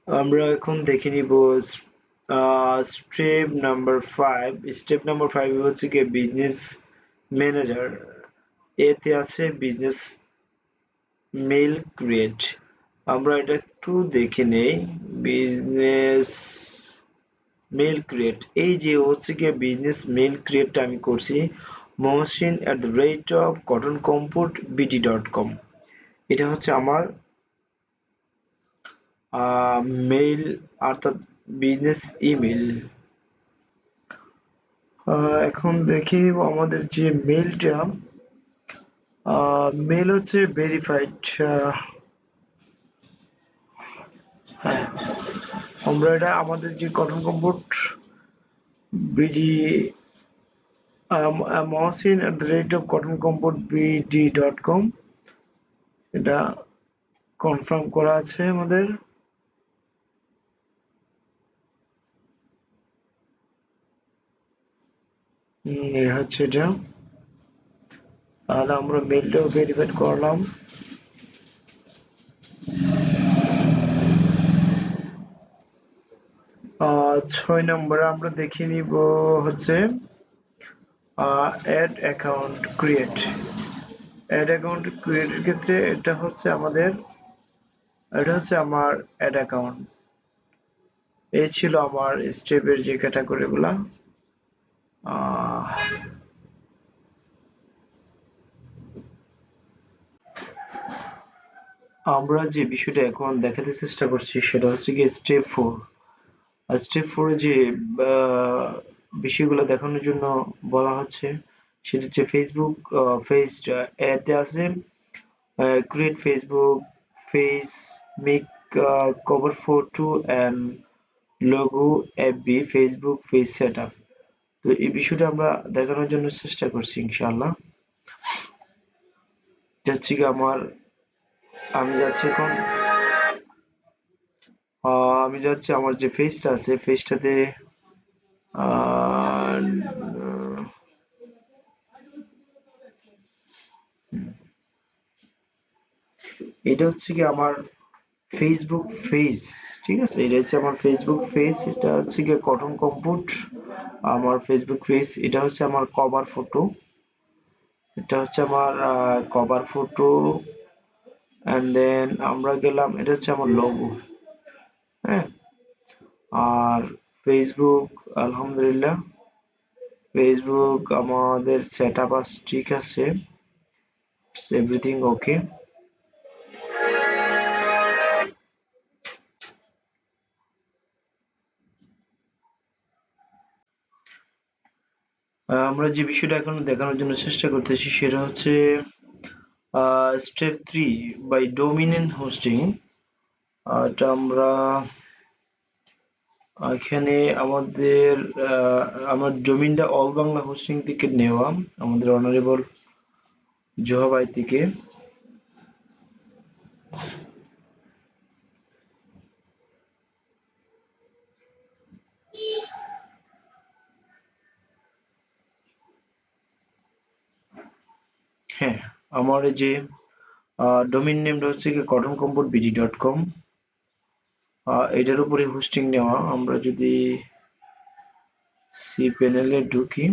আমরা এখন দেখে নিব স্টেপ নাম্বার 5। স্টেপ নাম্বার 5 হচ্ছে গিয়ে বিজনেস ম্যানেজার। এতে আছে বিজনেস মেইল ক্রিয়েট। আমরা এটা একটু দেখে নেই। বিজনেস মেইল ক্রিয়েট, এই যে হচ্ছে গিয়ে বিজনেস মেইল ক্রিয়েটটা আমি করছি mohsin@cottoncomfortbd.com। এটা হচ্ছে আমার মেইল, অর্থাৎ বিজনেস ইমেল। এখন দেখি আমাদের যে মেইলটা, মেইল হচ্ছে ভেরিফাইড। হ্যাঁ, আমরা এটা আমাদের যে কটন কম্ফোর্ট বিডি, mohsin@cottoncomfortbd.com, এটা কনফার্ম করা আছে আমাদের। এই হচ্ছে এটা। তাহলে আমরা মেইলটাও ভেরিফাইড করলাম। 6 নম্বরে আমরা দেখে নিব হচ্ছে add account create. Add account ক্রিয়েটের ক্ষেত্রে এটা হচ্ছে আমার অ্যাড অ্যাকাউন্ট। এই ছিল আমার স্টেপের যে ক্যাটাগরিগুলা। আমরা যে বিষয়টা এখন দেখাতে চেষ্টা করছি সেটা হচ্ছে গিয়ে স্টেপ 4। আর স্টেপ 4 যে আহ, বিষয়গুলো দেখানোর জন্য বলা হচ্ছে সেটা হচ্ছে ফেসবুক পেজ। এতে আছে create Facebook page, make cover photo and logo, FB Facebook page setup. তো এই বিষয়টা আমরা দেখানোর জন্য চেষ্টা করছি ইনশাআল্লাহ। এটা হচ্ছে কি আমি যাচ্ছি এখন, আমি যাচ্ছি আমার যে পেজটা আছে পেজটাতে। আহ, এটা হচ্ছে কি আমার ফেসবুক পেজ। ঠিক আছে, এটা হচ্ছে আমার ফেসবুক পেজ। এটা হচ্ছে কি কটন কম্পোর্ট আমার ফেসবুক পেজ। এটা হচ্ছে আমার কভার ফটো। এটা হচ্ছে আমার কভার ফটো। এন্ড দেন আমরা গেলাম, এটা হচ্ছে আমার লোগো। হ্যাঁ, আর ফেসবুক, আলহামদুলিল্লাহ ফেসবুক আমাদের সেট আপ ঠিক আছে, এভরিথিং ওকে। আমরা যে বিষয়টা এখন দেখানোর জন্য চেষ্টা করতেছি সেটা হচ্ছে স্টেপ 3 বাই ডোমিনেন হোস্টিং। এটা আমরা এখানে আমাদের আমার ডোমিনটা অল বাংলা হোস্টিং থেকে নেওয়া, আমাদের অনারেবল জোহা ভাই থেকে। হ্যাঁ, আমার এই যে ডোমেইন নেমটা হচ্ছে কি cottoncomfortbd.com। এটার উপরে হোস্টিং নেওয়া। আমরা যদি সি প্যানেলে ঢুকি,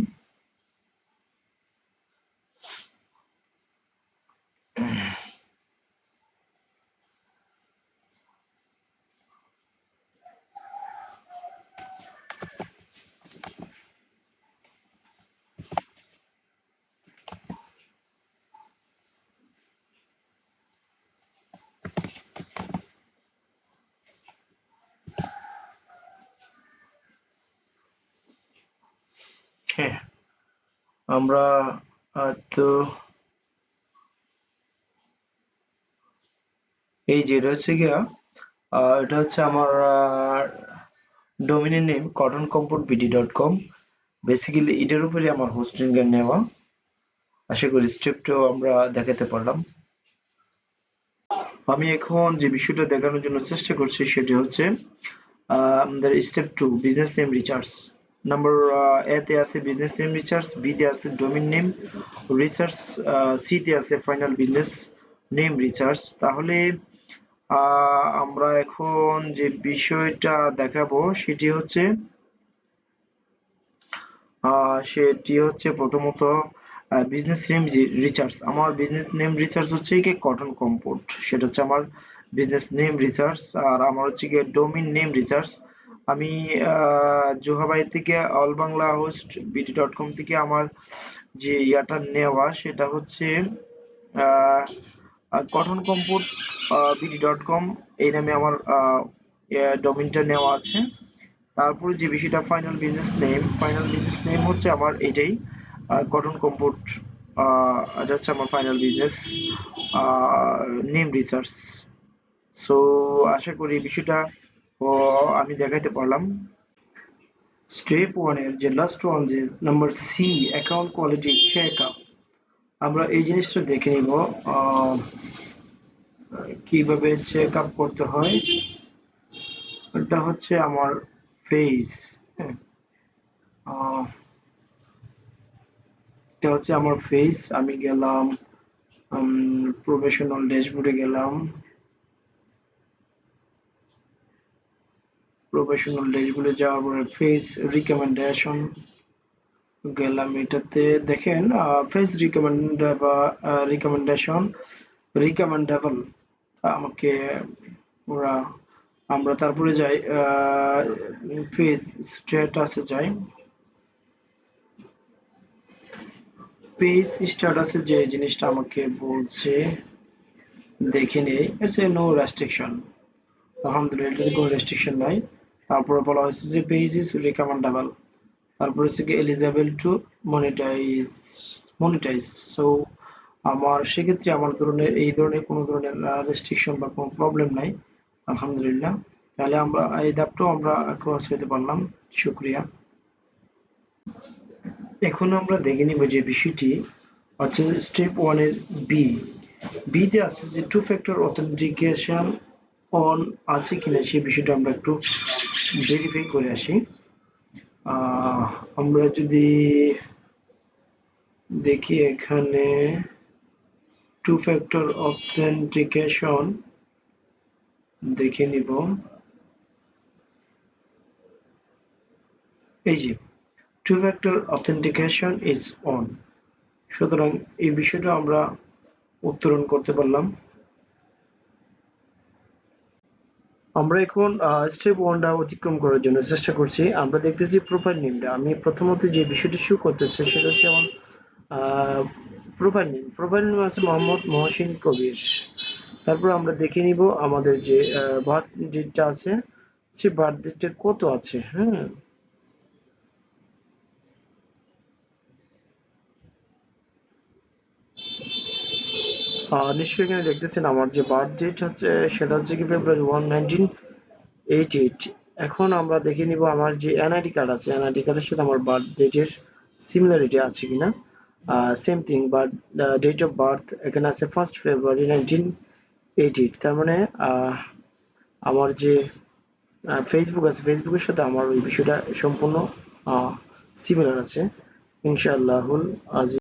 হ্যাঁ আমরা তো এই যে এটা হচ্ছে গিয়া এটা হচ্ছে আমার ডোমেইনের নেম cottoncomfortbd.com। বেসিক্যালি এটার উপরে আমার হোস্টিং এর নেওয়া। আশা করি স্টেপটাও আমরা দেখাতে পারলাম। আমি এখন যে বিষয়টা দেখানোর জন্য চেষ্টা করছি সেটি হচ্ছে আমাদের step 2 business name recharge. Number A তে আছে বিজনেস নেম রিচার্জ, বি তে আছে ডোমেইন নেম রিচার্জ, সি তে আছে ফাইনাল বিজনেস নেম রিচার্জ। তাহলে আমরা এখন যে বিষয়টা দেখাবো সেটি হচ্ছে প্রথমত বিজনেস নেম রিচার্জ। আমার বিজনেস নেম রিচার্জ হচ্ছে কি কটন কম্পোর্ট, সেটা হচ্ছে আমার বিজনেস নেম রিচার্জ। আর আমার হচ্ছে কি ডোমিন নেম রিচার্জ। আমি জোহাবাই থেকে অল বাংলা হোস্ট বিডি.কম থেকে আমার যে ইয়াটা নেওয়া সেটা হচ্ছে কটন কম্পোর্ট বিডি.কম, এই নামে আমার ডোমিনটা নেওয়া আছে। তারপরে যে বিষয়টা ফাইনাল বিজনেস নেম হচ্ছে আমার এটাই, কটন কম্পোর্ট। এটা হচ্ছে আমার final business name research. So আশা করি বিষয়টা ও, আমি দেখাইতে পারলাম। স্টেপ ওয়ানের যে লাস্ট ওয়ান, যে number C, account quality check up, আমরা এই জিনিসটা দেখে নিব কিভাবে চেক আপ করতে হয়। এটা হচ্ছে আমার ফেস, হ্যাঁ, এটা হচ্ছে আমার ফেস। আমি গেলাম প্রফেশনাল ড্যাশবোর্ডে গেলাম। প্রফেশনাল ড্যাশবোর্ডে যাওয়ার পরে ফেস রিকমেন্ডেশন গেলাম। এটাতে দেখেন ফেস রিকমেন্ড বা রিকমেন্ডেশন রিকমেন্ডেবল আমাকে ওরা, আমরা তারপরে যাই ফেস স্ট্যাটাসে যাই। পেজ স্ট্যাটাসে যে জিনিসটা আমাকে বলছে দেখে নেই, ইটস এ নো রেস্ট্রিকশন। আলহামদুলিল্লাহ, এটাতে কোনো রেস্ট্রিকশন নাই। তারপরে বলা হয়েছে যে পেজ ইজ রিকমেন্ডেবল, তারপরে হচ্ছে কি eligible to monetize monetize. So আমার সেক্ষেত্রে আমার ধরনের এই ধরনের কোনো ধরনের রেস্ট্রিকশন বা কোনো প্রবলেম নাই, আলহামদুলিল্লাহ। তাহলে আমরা এই ধাপটাও আমরা ক্রস করতে পারলাম, শুক্রিয়া। এখন আমরা দেখে নিব যে বিষয়টি হচ্ছে স্টেপ ওয়ানের বি। বিতে আছে যে টু ফ্যাক্টর অথেন্টিকেশন অন আছে কিনা সেই বিষয়টা আমরা একটু ভেরিফাই করে আসি। আমরা যদি দেখি এখানে টু ফ্যাক্টর অথেন্টিকেশন দেখে নিব। এই যে two factor authentication is on, সুতরাং এই বিষয়টা আমরা উত্তরণ করতে পারলাম। আমরা এখন স্টেপ ওয়ানটা অতিক্রম করার জন্য চেষ্টা করছি। আমরা দেখতেছি প্রোফাইল নেমটা, আমি প্রথমত যে বিষয়টি শো করতেছে সেটা হচ্ছে আমার প্রোফাইল নেম আছে মোহাম্মদ মহসিন কবির। তারপর আমরা দেখে নিব আমাদের যে বার্থ ডেটটা আছে, সে বার্থ ডেটটা কত আছে। হ্যাঁ, নিশ্চয়ই এখানে দেখতেছেন আমার যে বার্থ ডেট হচ্ছে সেটা হচ্ছে কি February 1, 1988। এখন আমরা দেখে নিব আমার যে এনআইডি কার্ড আছে, এনআইডি কার্ডের সাথে আমার বার্থ ডেটের সিমিলারিটি আছে কিনা। Same thing, but date of birth এখানে আছে 1 February 1988। তার মানে আমার যে ফেসবুক আছে, ফেসবুকের সাথে আমার ওই বিষয়টা সম্পূর্ণ সিমিলার আছে, ইনশাআল্লাহুল আজিজ।